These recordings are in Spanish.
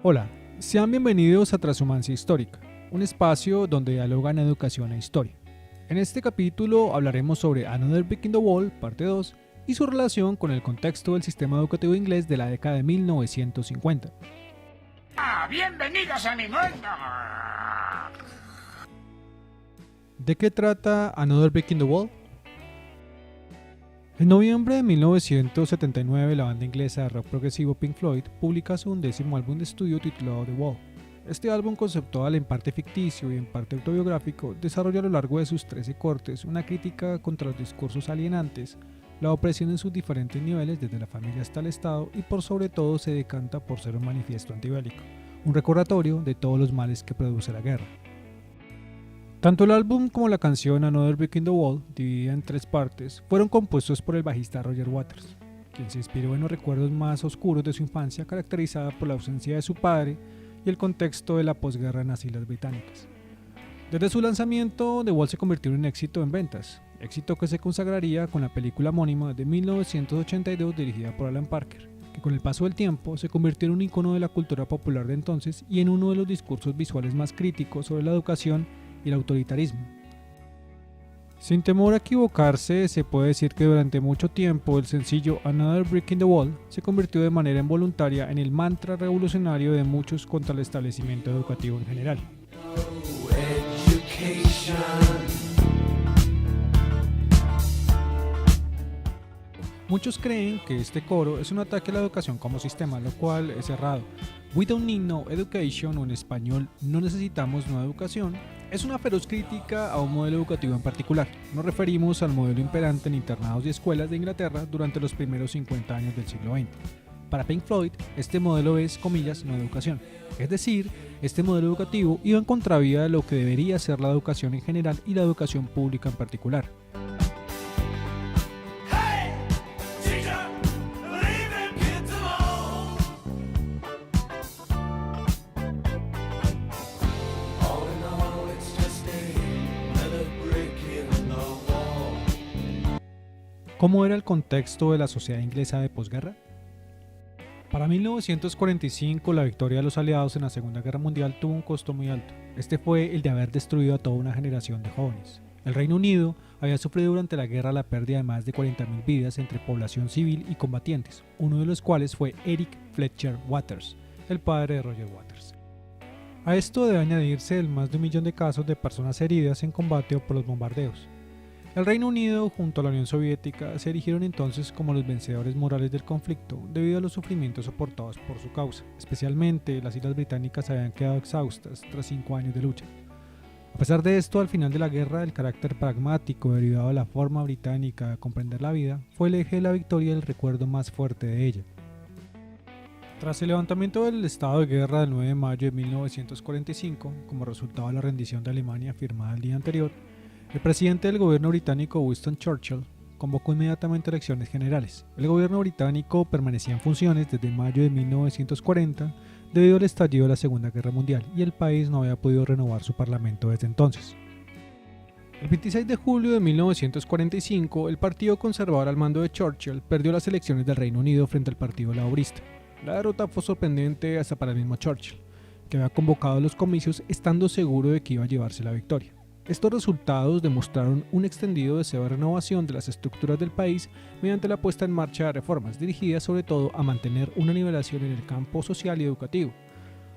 Hola, sean bienvenidos a Transhumancia Histórica, un espacio donde dialogan educación e historia. En este capítulo hablaremos sobre Another Brick in the Wall, parte 2, y su relación con el contexto del sistema educativo inglés de la década de 1950. ¡Bienvenidos a mi mundo! ¿De qué trata Another Brick in the Wall? En noviembre de 1979, la banda inglesa de rock progresivo Pink Floyd publica su 11º álbum de estudio titulado The Wall. Este álbum, conceptual en parte ficticio y en parte autobiográfico, desarrolla a lo largo de sus 13 cortes una crítica contra los discursos alienantes, la opresión en sus diferentes niveles desde la familia hasta el Estado, y por sobre todo se decanta por ser un manifiesto antibélico, un recordatorio de todos los males que produce la guerra. Tanto el álbum como la canción Another Brick in the Wall, dividida en 3 partes, fueron compuestos por el bajista Roger Waters, quien se inspiró en los recuerdos más oscuros de su infancia, caracterizada por la ausencia de su padre y el contexto de la posguerra en las Islas Británicas. Desde su lanzamiento, The Wall se convirtió en un éxito en ventas, éxito que se consagraría con la película homónima de 1982 dirigida por Alan Parker, que con el paso del tiempo se convirtió en un icono de la cultura popular de entonces y en uno de los discursos visuales más críticos sobre la educación y el autoritarismo. Sin temor a equivocarse, se puede decir que durante mucho tiempo el sencillo Another Brick in the Wall se convirtió de manera involuntaria en el mantra revolucionario de muchos contra el establecimiento educativo en general. Muchos creen que este coro es un ataque a la educación como sistema, lo cual es errado. We don't need no education, o en español, no necesitamos nueva educación, es una feroz crítica a un modelo educativo en particular. Nos referimos al modelo imperante en internados y escuelas de Inglaterra durante los primeros 50 años del siglo XX. Para Pink Floyd, este modelo es, comillas, no educación. Es decir, este modelo educativo iba en contravía de lo que debería ser la educación en general y la educación pública en particular. ¿Cómo era el contexto de la sociedad inglesa de posguerra? Para 1945, la victoria de los aliados en la Segunda Guerra Mundial tuvo un costo muy alto. Este fue el de haber destruido a toda una generación de jóvenes. El Reino Unido había sufrido durante la guerra la pérdida de más de 40.000 vidas entre población civil y combatientes, uno de los cuales fue Eric Fletcher Waters, el padre de Roger Waters. A esto debe añadirse el más de 1 millón de casos de personas heridas en combate o por los bombardeos. El Reino Unido, junto a la Unión Soviética, se erigieron entonces como los vencedores morales del conflicto debido a los sufrimientos soportados por su causa. Especialmente, las Islas Británicas habían quedado exhaustas tras 5 años de lucha. A pesar de esto, al final de la guerra, el carácter pragmático derivado de la forma británica de comprender la vida fue el eje de la victoria y el recuerdo más fuerte de ella. Tras el levantamiento del estado de guerra del 9 de mayo de 1945, como resultado de la rendición de Alemania firmada el día anterior, el presidente del gobierno británico, Winston Churchill, convocó inmediatamente elecciones generales. El gobierno británico permanecía en funciones desde mayo de 1940 debido al estallido de la Segunda Guerra Mundial y el país no había podido renovar su parlamento desde entonces. El 26 de julio de 1945, el Partido Conservador al mando de Churchill perdió las elecciones del Reino Unido frente al Partido Laborista. La derrota fue sorprendente hasta para el mismo Churchill, que había convocado los comicios estando seguro de que iba a llevarse la victoria. Estos resultados demostraron un extendido deseo de renovación de las estructuras del país mediante la puesta en marcha de reformas dirigidas sobre todo a mantener una nivelación en el campo social y educativo.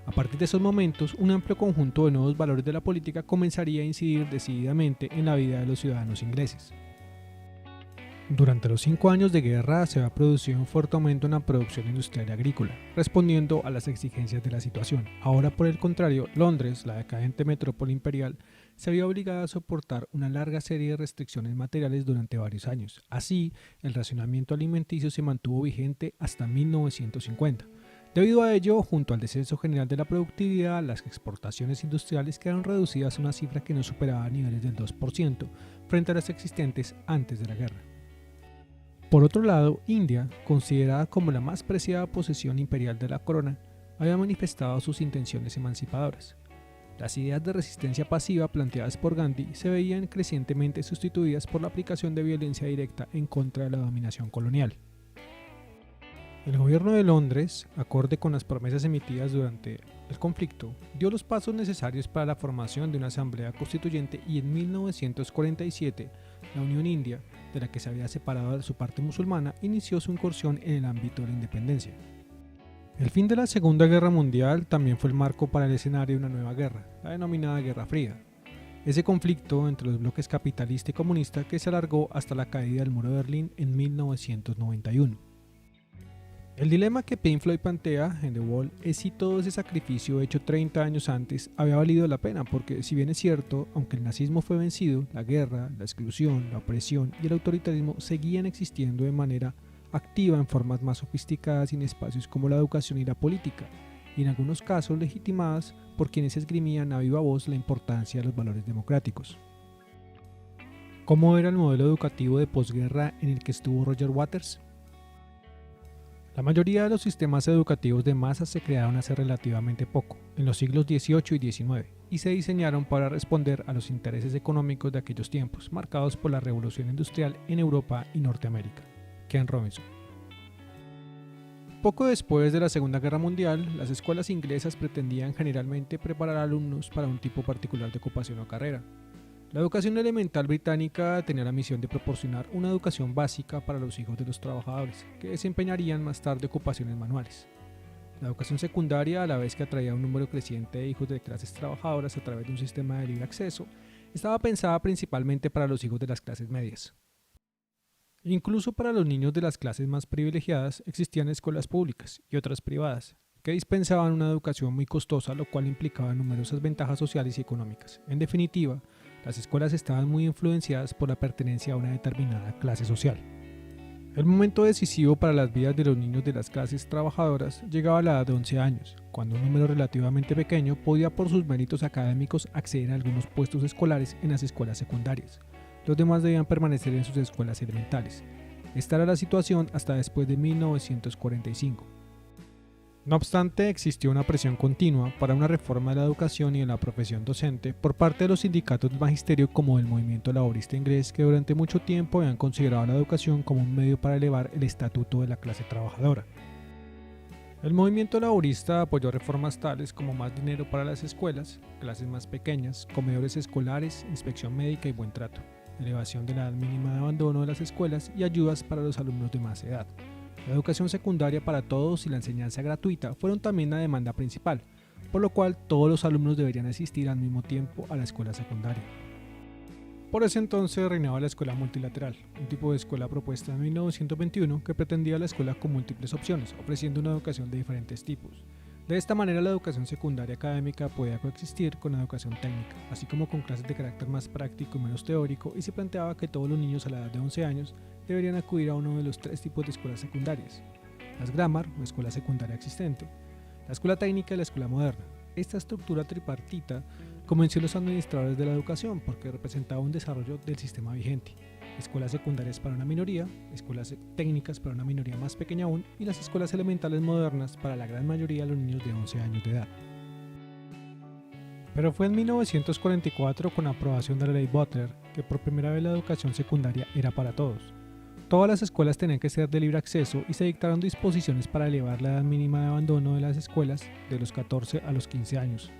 A partir de esos momentos, un amplio conjunto de nuevos valores de la política comenzaría a incidir decididamente en la vida de los ciudadanos ingleses. Durante los 5 años de guerra se había producido un fuerte aumento en la producción industrial y agrícola, respondiendo a las exigencias de la situación. Ahora, por el contrario, Londres, la decadente metrópoli imperial, se había obligado a soportar una larga serie de restricciones materiales durante varios años. Así, el racionamiento alimenticio se mantuvo vigente hasta 1950. Debido a ello, junto al descenso general de la productividad, las exportaciones industriales quedaron reducidas a una cifra que no superaba niveles del 2% frente a las existentes antes de la guerra. Por otro lado, India, considerada como la más preciada posesión imperial de la corona, había manifestado sus intenciones emancipadoras. Las ideas de resistencia pasiva planteadas por Gandhi se veían crecientemente sustituidas por la aplicación de violencia directa en contra de la dominación colonial. El gobierno de Londres, acorde con las promesas emitidas durante el conflicto, dio los pasos necesarios para la formación de una asamblea constituyente y en 1947 la Unión India, de la que se había separado de su parte musulmana, inició su incursión en el ámbito de la independencia. El fin de la Segunda Guerra Mundial también fue el marco para el escenario de una nueva guerra, la denominada Guerra Fría. Ese conflicto entre los bloques capitalista y comunista que se alargó hasta la caída del muro de Berlín en 1991. El dilema que Pink Floyd plantea en The Wall es si todo ese sacrificio hecho 30 años antes había valido la pena, porque si bien es cierto, aunque el nazismo fue vencido, la guerra, la exclusión, la opresión y el autoritarismo seguían existiendo de manera activa en formas más sofisticadas y en espacios como la educación y la política, y en algunos casos legitimadas por quienes esgrimían a viva voz la importancia de los valores democráticos. ¿Cómo era el modelo educativo de posguerra en el que estuvo Roger Waters? La mayoría de los sistemas educativos de masas se crearon hace relativamente poco, en los siglos XVIII y XIX, y se diseñaron para responder a los intereses económicos de aquellos tiempos, marcados por la revolución industrial en Europa y Norteamérica. Ken Robinson. Poco después de la Segunda Guerra Mundial, las escuelas inglesas pretendían generalmente preparar alumnos para un tipo particular de ocupación o carrera. La educación elemental británica tenía la misión de proporcionar una educación básica para los hijos de los trabajadores, que desempeñarían más tarde ocupaciones manuales. La educación secundaria, a la vez que atraía un número creciente de hijos de clases trabajadoras a través de un sistema de libre acceso, estaba pensada principalmente para los hijos de las clases medias. Incluso para los niños de las clases más privilegiadas existían escuelas públicas y otras privadas, que dispensaban una educación muy costosa, lo cual implicaba numerosas ventajas sociales y económicas. En definitiva, las escuelas estaban muy influenciadas por la pertenencia a una determinada clase social. El momento decisivo para las vidas de los niños de las clases trabajadoras llegaba a la edad de 11 años, cuando un número relativamente pequeño podía por sus méritos académicos acceder a algunos puestos escolares en las escuelas secundarias. Los demás debían permanecer en sus escuelas elementales. Esta era la situación hasta después de 1945. No obstante, existió una presión continua para una reforma de la educación y de la profesión docente por parte de los sindicatos del magisterio como del movimiento laborista inglés, que durante mucho tiempo habían considerado la educación como un medio para elevar el estatuto de la clase trabajadora. El movimiento laborista apoyó reformas tales como más dinero para las escuelas, clases más pequeñas, comedores escolares, inspección médica y buen trato, elevación de la edad mínima de abandono de las escuelas y ayudas para los alumnos de más edad. La educación secundaria para todos y la enseñanza gratuita fueron también la demanda principal, por lo cual todos los alumnos deberían asistir al mismo tiempo a la escuela secundaria. Por ese entonces reinaba la escuela multilateral, un tipo de escuela propuesta en 1921 que pretendía la escuela con múltiples opciones, ofreciendo una educación de diferentes tipos. De esta manera la educación secundaria académica podía coexistir con la educación técnica, así como con clases de carácter más práctico y menos teórico, y se planteaba que todos los niños a la edad de 11 años deberían acudir a uno de los tres tipos de escuelas secundarias: las Grammar, o escuela secundaria existente, la escuela técnica y la escuela moderna. Esta estructura tripartita convenció a los administradores de la educación porque representaba un desarrollo del sistema vigente: escuelas secundarias para una minoría, escuelas técnicas para una minoría más pequeña aún, y las escuelas elementales modernas para la gran mayoría de los niños de 11 años de edad. Pero fue en 1944, con la aprobación de la Ley Butler, que por primera vez la educación secundaria era para todos. Todas las escuelas tenían que ser de libre acceso y se dictaron disposiciones para elevar la edad mínima de abandono de las escuelas de los 14 a los 15 años.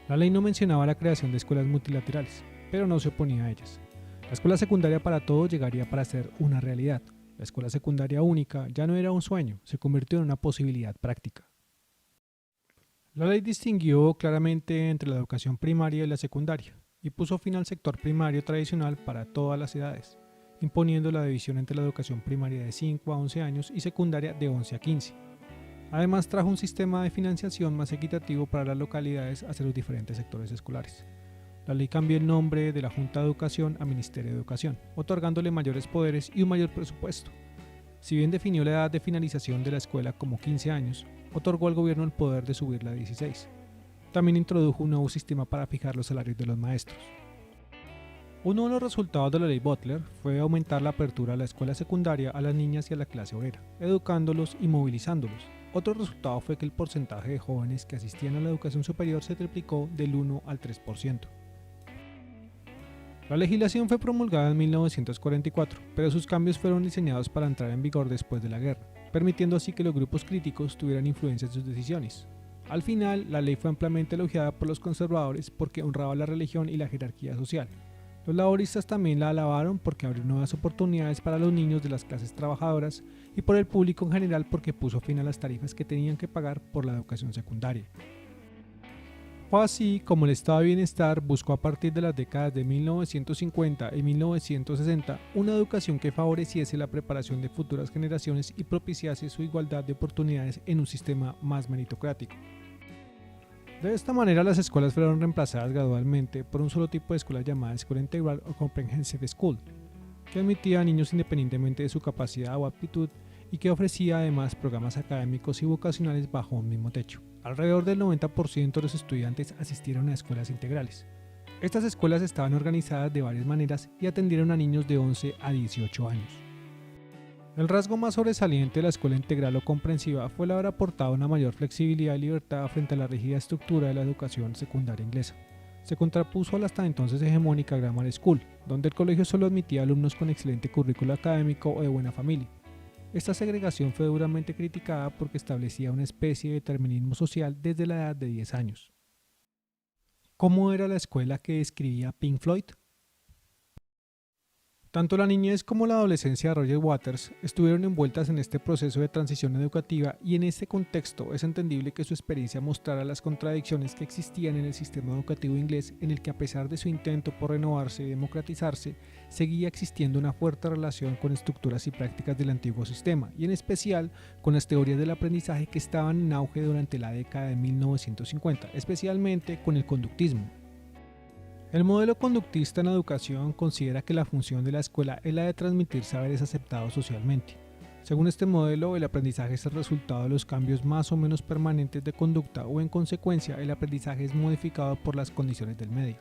La ley no mencionaba la creación de escuelas multilaterales, pero no se oponía a ellas. La escuela secundaria para todos llegaría para ser una realidad. La escuela secundaria única ya no era un sueño, se convirtió en una posibilidad práctica. La ley distinguió claramente entre la educación primaria y la secundaria, y puso fin al sector primario tradicional para todas las edades, imponiendo la división entre la educación primaria de 5 a 11 años y secundaria de 11 a 15. Además, trajo un sistema de financiación más equitativo para las localidades hacia los diferentes sectores escolares. La ley cambió el nombre de la Junta de Educación a Ministerio de Educación, otorgándole mayores poderes y un mayor presupuesto. Si bien definió la edad de finalización de la escuela como 15 años, otorgó al gobierno el poder de subirla a 16. También introdujo un nuevo sistema para fijar los salarios de los maestros. Uno de los resultados de la ley Butler fue aumentar la apertura a la escuela secundaria a las niñas y a la clase obrera, educándolos y movilizándolos. Otro resultado fue que el porcentaje de jóvenes que asistían a la educación superior se triplicó del 1 al 3%. La legislación fue promulgada en 1944, pero sus cambios fueron diseñados para entrar en vigor después de la guerra. permitiendo así que los grupos críticos tuvieran influencia en sus decisiones. Al final, la ley fue ampliamente elogiada por los conservadores porque honraba la religión y la jerarquía social. Los laboristas también la alabaron porque abrió nuevas oportunidades para los niños de las clases trabajadoras y por el público en general porque puso fin a las tarifas que tenían que pagar por la educación secundaria. Fue así como el Estado de Bienestar buscó a partir de las décadas de 1950 y 1960 una educación que favoreciese la preparación de futuras generaciones y propiciase su igualdad de oportunidades en un sistema más meritocrático. De esta manera, las escuelas fueron reemplazadas gradualmente por un solo tipo de escuela llamada Escuela Integral o Comprehensive School, que admitía a niños independientemente de su capacidad o aptitud y que ofrecía además programas académicos y vocacionales bajo un mismo techo. Alrededor del 90% de los estudiantes asistieron a escuelas integrales. Estas escuelas estaban organizadas de varias maneras y atendieron a niños de 11 a 18 años. El rasgo más sobresaliente de la escuela integral o comprensiva fue el haber aportado una mayor flexibilidad y libertad frente a la rígida estructura de la educación secundaria inglesa. Se contrapuso a la hasta entonces hegemónica Grammar School, donde el colegio solo admitía alumnos con excelente currículo académico o de buena familia. Esta segregación fue duramente criticada porque establecía una especie de determinismo social desde la edad de 10 años. ¿Cómo era la escuela que describía Pink Floyd? Tanto la niñez como la adolescencia de Roger Waters estuvieron envueltas en este proceso de transición educativa y en este contexto es entendible que su experiencia mostrara las contradicciones que existían en el sistema educativo inglés en el que a pesar de su intento por renovarse y democratizarse, seguía existiendo una fuerte relación con estructuras y prácticas del antiguo sistema y en especial con las teorías del aprendizaje que estaban en auge durante la década de 1950, especialmente con el conductismo. El modelo conductista en educación considera que la función de la escuela es la de transmitir saberes aceptados socialmente. Según este modelo, el aprendizaje es el resultado de los cambios más o menos permanentes de conducta o en consecuencia el aprendizaje es modificado por las condiciones del medio.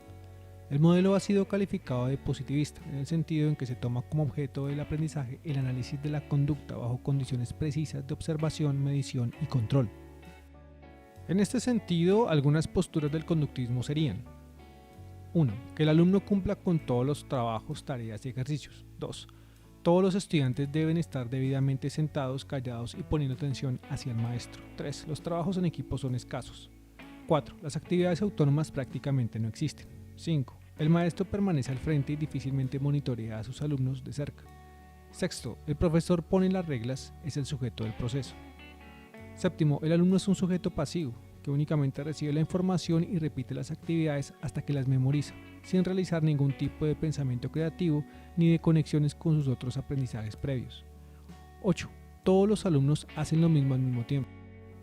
El modelo ha sido calificado de positivista en el sentido en que se toma como objeto del aprendizaje el análisis de la conducta bajo condiciones precisas de observación, medición y control. En este sentido, algunas posturas del conductismo serían: 1. Que el alumno cumpla con todos los trabajos, tareas y ejercicios. 2. Todos los estudiantes deben estar debidamente sentados, callados y poniendo atención hacia el maestro. 3. Los trabajos en equipo son escasos. 4. Las actividades autónomas prácticamente no existen. 5. El maestro permanece al frente y difícilmente monitorea a sus alumnos de cerca. 6. El profesor pone las reglas, es el sujeto del proceso. 7. El alumno es un sujeto pasivo, que únicamente recibe la información y repite las actividades hasta que las memoriza, sin realizar ningún tipo de pensamiento creativo ni de conexiones con sus otros aprendizajes previos. 8. Todos los alumnos hacen lo mismo al mismo tiempo.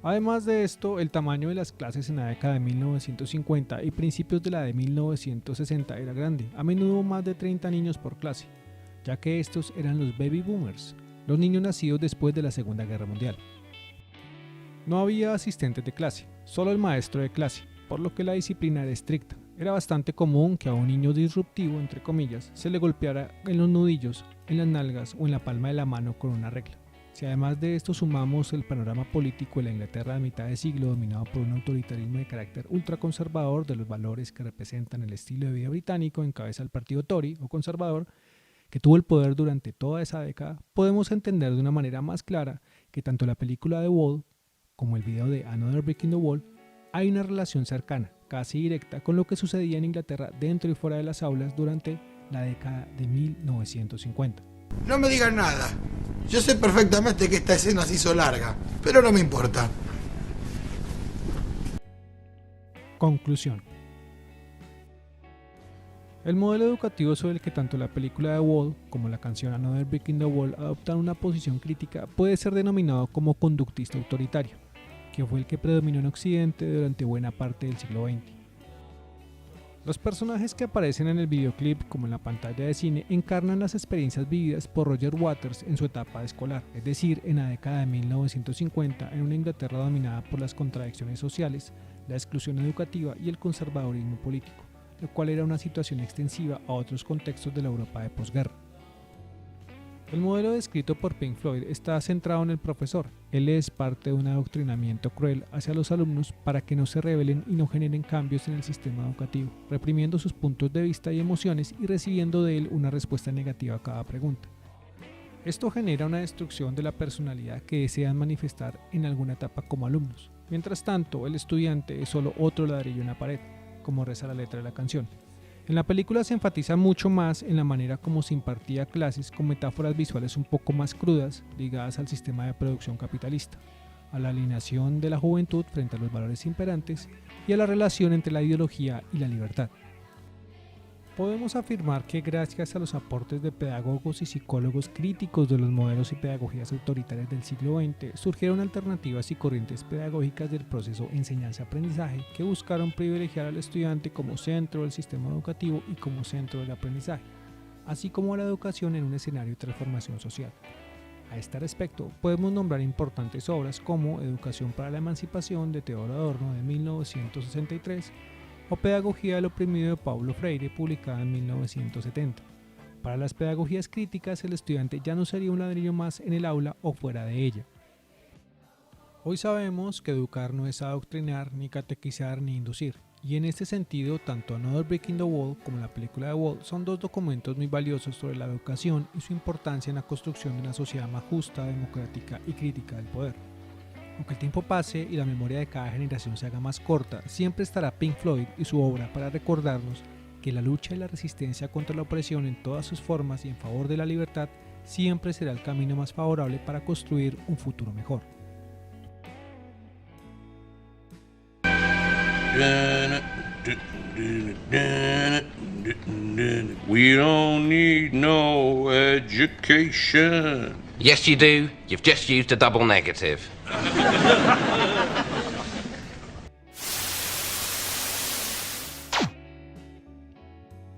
Además de esto, el tamaño de las clases en la década de 1950 y principios de la de 1960 era grande, a menudo más de 30 niños por clase, ya que estos eran los baby boomers, los niños nacidos después de la Segunda Guerra Mundial. No había asistentes de clase, solo el maestro de clase, por lo que la disciplina era estricta. Era bastante común que a un niño disruptivo, entre comillas, se le golpeara en los nudillos, en las nalgas o en la palma de la mano con una regla. Si además de esto sumamos el panorama político de la Inglaterra de mitad de siglo dominado por un autoritarismo de carácter ultraconservador de los valores que representan el estilo de vida británico en cabeza del partido Tory o conservador, que tuvo el poder durante toda esa década, podemos entender de una manera más clara que tanto la película The Wall como el video de Another Brick in the Wall, hay una relación cercana, casi directa, con lo que sucedía en Inglaterra dentro y fuera de las aulas durante la década de 1950. No me digan nada. Yo sé perfectamente que esta escena se hizo larga, pero no me importa. Conclusión. El modelo educativo sobre el que tanto la película The Wall como la canción Another Brick in the Wall adoptan una posición crítica puede ser denominado como conductista autoritario, que fue el que predominó en Occidente durante buena parte del siglo XX. Los personajes que aparecen en el videoclip como en la pantalla de cine encarnan las experiencias vividas por Roger Waters en su etapa escolar, es decir, en la década de 1950 en una Inglaterra dominada por las contradicciones sociales, la exclusión educativa y el conservadurismo político, lo cual era una situación extensiva a otros contextos de la Europa de posguerra. El modelo descrito por Pink Floyd está centrado en el profesor. Él es parte de un adoctrinamiento cruel hacia los alumnos para que no se rebelen y no generen cambios en el sistema educativo, reprimiendo sus puntos de vista y emociones y recibiendo de él una respuesta negativa a cada pregunta. Esto genera una destrucción de la personalidad que desean manifestar en alguna etapa como alumnos. Mientras tanto, el estudiante es solo otro ladrillo en la pared, como reza la letra de la canción. En la película se enfatiza mucho más en la manera como se impartía clases con metáforas visuales un poco más crudas ligadas al sistema de producción capitalista, a la alienación de la juventud frente a los valores imperantes y a la relación entre la ideología y la libertad. Podemos afirmar que gracias a los aportes de pedagogos y psicólogos críticos de los modelos y pedagogías autoritarias del siglo XX, surgieron alternativas y corrientes pedagógicas del proceso enseñanza-aprendizaje que buscaron privilegiar al estudiante como centro del sistema educativo y como centro del aprendizaje, así como a la educación en un escenario de transformación social. A este respecto, podemos nombrar importantes obras como Educación para la Emancipación de Teodoro Adorno de 1963, o Pedagogía del oprimido de Paulo Freire, publicada en 1970. Para las pedagogías críticas, el estudiante ya no sería un ladrillo más en el aula o fuera de ella. Hoy sabemos que educar no es adoctrinar, ni catequizar, ni inducir, y en este sentido, tanto Another Brick in the Wall como la película de Wall son dos documentos muy valiosos sobre la educación y su importancia en la construcción de una sociedad más justa, democrática y crítica del poder. Aunque el tiempo pase y la memoria de cada generación se haga más corta, siempre estará Pink Floyd y su obra para recordarnos que la lucha y la resistencia contra la opresión en todas sus formas y en favor de la libertad siempre será el camino más favorable para construir un futuro mejor. We don't need no education. Yes, you do. You've just used a double negative.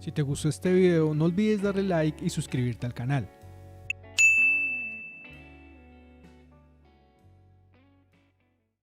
Si te gustó este video, no olvides darle like y suscribirte al canal.